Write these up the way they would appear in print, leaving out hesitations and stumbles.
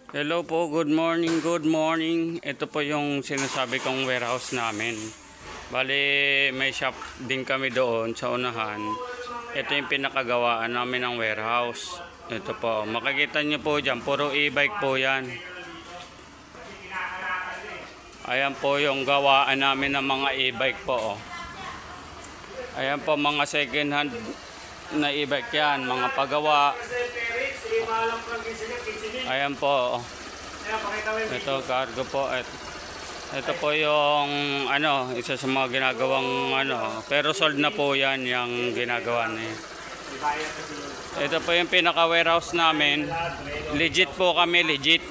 Hello po, good morning, good morning. Ito po yung sinasabi kong warehouse namin. Bali, may shop din kami doon sa unahan. Ito yung pinakagawaan namin ng warehouse. Ito po, makikita nyo po dyan, puro e-bike po yan. Ayan po yung gawaan namin ng mga e-bike po. Ayan po mga second hand na e-bike yan, mga pagawa. Ayan po. Ito cargo po. Ito po yung isa sa mga ginagawang pero sold na po yan yung ginagawa niya. Ito po yung pinaka warehouse namin. Legit po kami, legit.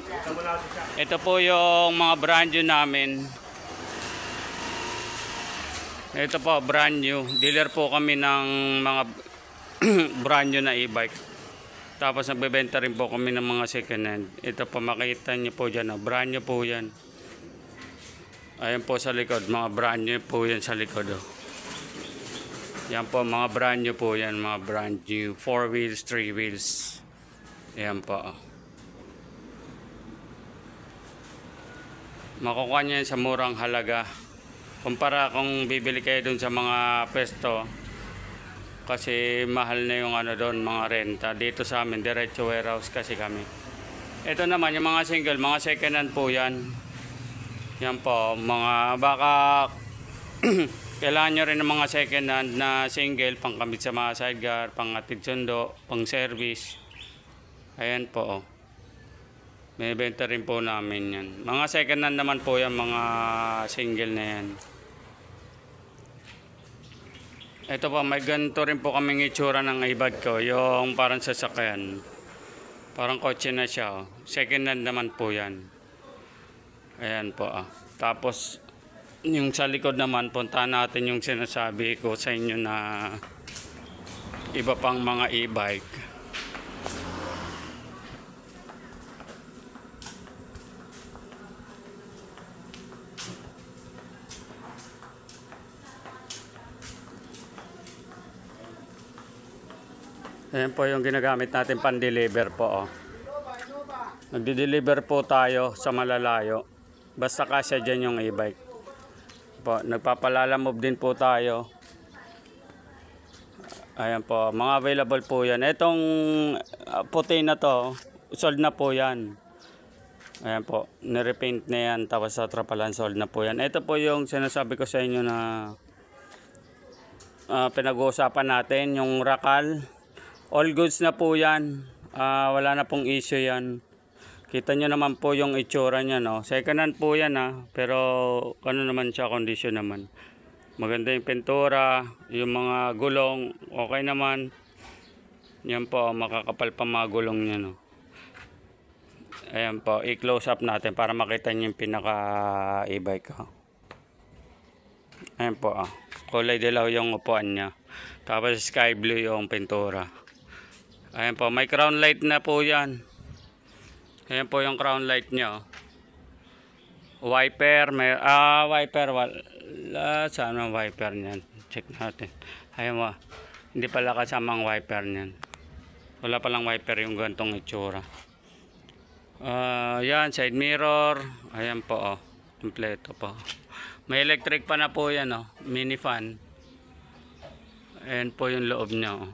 Ito po yung mga brand new namin. Ito po brand new. Dealer po kami ng mga brand new na e-bike. Tapos nagbebenta rin po kami ng mga second hand. Ito po makita nyo po dyan. Brand new po yan. Ayan po sa likod. Mga brand new po yan sa likod. Yan po mga brand new po yan. Mga brand new. 4 wheels, 3 wheels. Ayan po. Makukuha nyo yan sa murang halaga. Kumpara kung bibili kayo dun sa mga pesto. Kasi mahal na yung doon, mga renta. Dito sa amin, diretso warehouse kasi kami. Ito naman, yung mga single, mga second hand po yan. Yan po, mga baka kailangan nyo rin ng mga second hand na single, pangkabit sa mga sidecar, pangatid sundo, pang service. Ayan po. May benta rin po namin yan. Mga second hand naman po yan, mga single na yan. Ito po, may ganito rin po kaming itsura ng e-bike ko. Yung parang sasakyan. Parang kotse na siya. Second hand naman po yan. Ayan po. Tapos, yung sa likod naman, puntahan natin yung sinasabi ko sa inyo na iba pang mga e-bike. Ayan po yung ginagamit natin pan-deliver po. Nagdi-deliver po tayo sa malalayo. Basta kasya dyan yung e-bike. Nagpapalalamove din po tayo. Ayan po, mga available po yan. Itong puti na to, sold na po yan. Ayan po, nirepaint na yan. Tapos sa trapalan, sold na po yan. Ito po yung sinasabi ko sa inyo na pinag-uusapan natin, yung Rakal. All goods na po yan. Wala na pong issue yan. Kita nyo naman po yung itsura nya, no? Second hand po yan, pero naman siya, condition naman. Maganda yung pintura, yung mga gulong, okay naman. Yan po, makakapal pa mga gulong nya, no? Ayan po, i-close up natin para makita nyo yung pinaka e-bike. Ayan po, kulay dilaw yung upuan nya. Tapos sky blue yung pintura. Ayan po, may crown light na po yan. Ayan po yung crown light nyo. Wiper, wiper, wala. Saan ang wiper nyan? Check natin. Ayan po, hindi pala kasamang wiper nyan. Wala palang wiper yung gantong itsura. Yan, side mirror. Ayan po, kompleto po. May electric pa na po yan, mini fan. Ayan po yung loob nyo.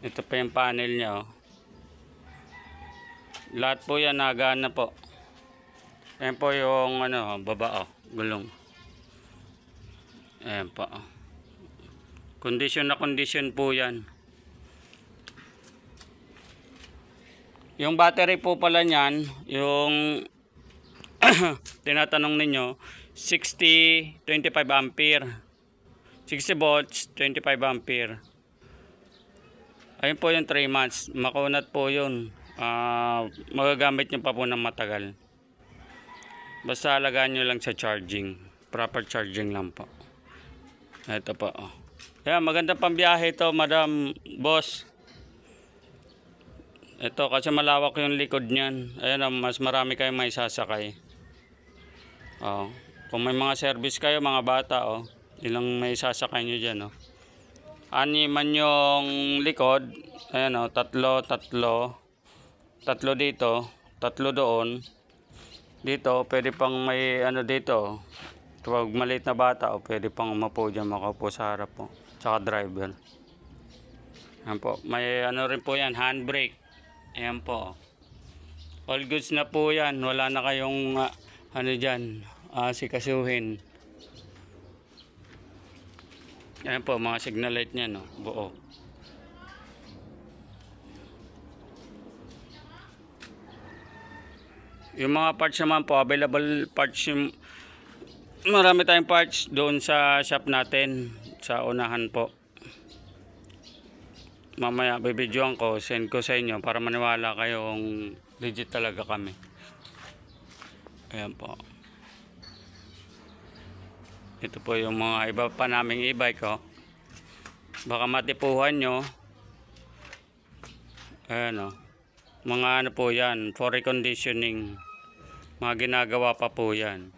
Ito pa yung panel niya. Lahat po yan nagana po. Ayan po yung baba gulong. Ayan po. Condition na condition po yan. Yung battery po pala niyan, yung tinatanong ninyo, 60, 25 ampere. 60 volts, 25 ampere. Ayun po yung 3 months. Makunat po yun. Magagamit nyo pa po ng matagal. Basta alagaan nyo lang sa charging. Proper charging lang po. Ito po. Kaya maganda pang biyahe ito, madam, boss. Ito kasi malawak yung likod niyan. Ayan, mas marami kayong may sasakay. Kung may mga service kayo, mga bata, ilang may sasakay nyo dyan. Ani man yung likod, ayan tatlo. tatlo dito, tatlo doon. Dito, pwede pang may ano dito. Kapag maliit na bata, o pwede pang umapo dyan, makaupo sa harap po. Tsaka driver. Ayan po. May ano rin po yan, handbrake. Ayan po. All goods na po yan. Wala na kayong ano dyan, sikasuhin. Ayan po, mga signal light niya, no? Buo. Yung mga parts naman po, available parts yung marami tayong parts doon sa shop natin, sa unahan po. Mamaya bibidyoan ko, send ko sa inyo para maniwala kayong legit talaga kami. Ayan po. Ito po yung mga iba pa naming e-bike, oh. Baka matipuhan nyo. Ayan, oh. Mga ano po yan, for reconditioning. Mga ginagawa pa po yan.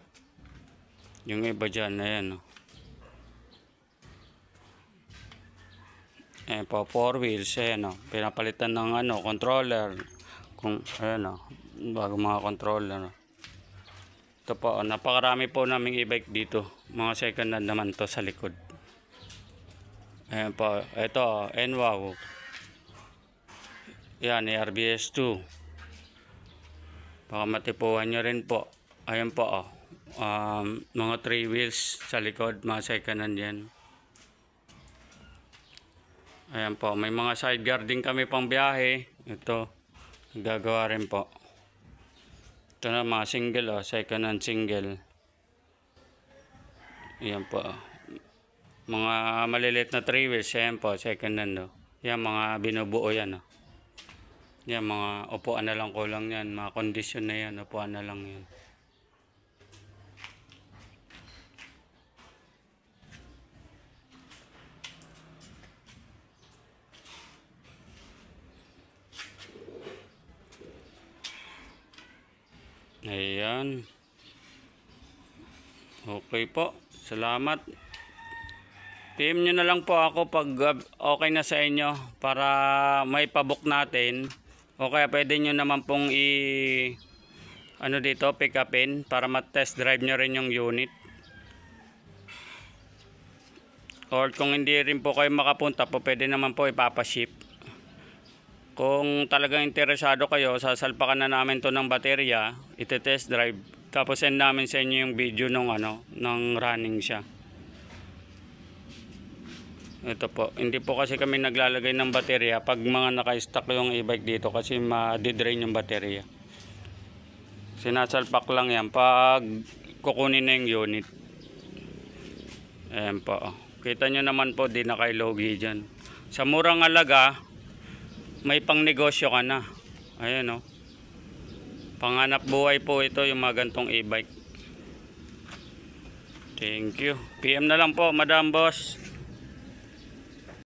Yung iba dyan, ayan, oh. Ayan po, 4 wheels, ayan, oh. Pinapalitan ng ano, controller. Kung, ayan, oh. Bago mga controller, oh. Ito po, oh, napakarami po naming e-bike dito. Mga second hand naman to sa likod. Ayan po, ito, NWOW. Yan, RBS 2. Baka matipuhan nyo rin po. Ayan po, oh. Mga 3 wheels sa likod, mga second hand yan. Ayan po, may mga side guarding kami pang biyahe. Ito, gagawa rin po. Ito na mga single, oh, second hand single. Ayan po, oh. Mga maliliit na 3 wheels, ayan po, second hand, oh. Yan, mga binubuo yan, oh. Yan, mga upuan na lang kulang yan. Mga kondisyon na yan, upuan na lang yan. Ayan. Okay po. Salamat. PM nyo na lang po ako pag okay na sa inyo para may pabook natin. O kaya pwede nyo naman pong ano dito, pick upin para ma-test drive nyo rin yung unit. Or kung hindi rin po kayo makapunta po, pwede naman po ipapaship. Kung talagang interesado kayo, sasalpakan na namin to ng baterya, ite-test drive. Tapos send namin sa inyo yung video ng ano, ng running siya. Ito po, hindi po kasi kami naglalagay ng baterya pag mga naka-stock yung e-bike dito kasi ma-drain yung baterya. Sinasalpak lang yan pag kukunin na yung unit. Ayan po. Kita nyo naman po, di na kayo logi dyan. Sa murang halaga, may pang negosyo ka na. Ayan, oh. Panghanap buhay po ito yung mga gantong e-bike. Thank you. PM na lang po, Madam Boss.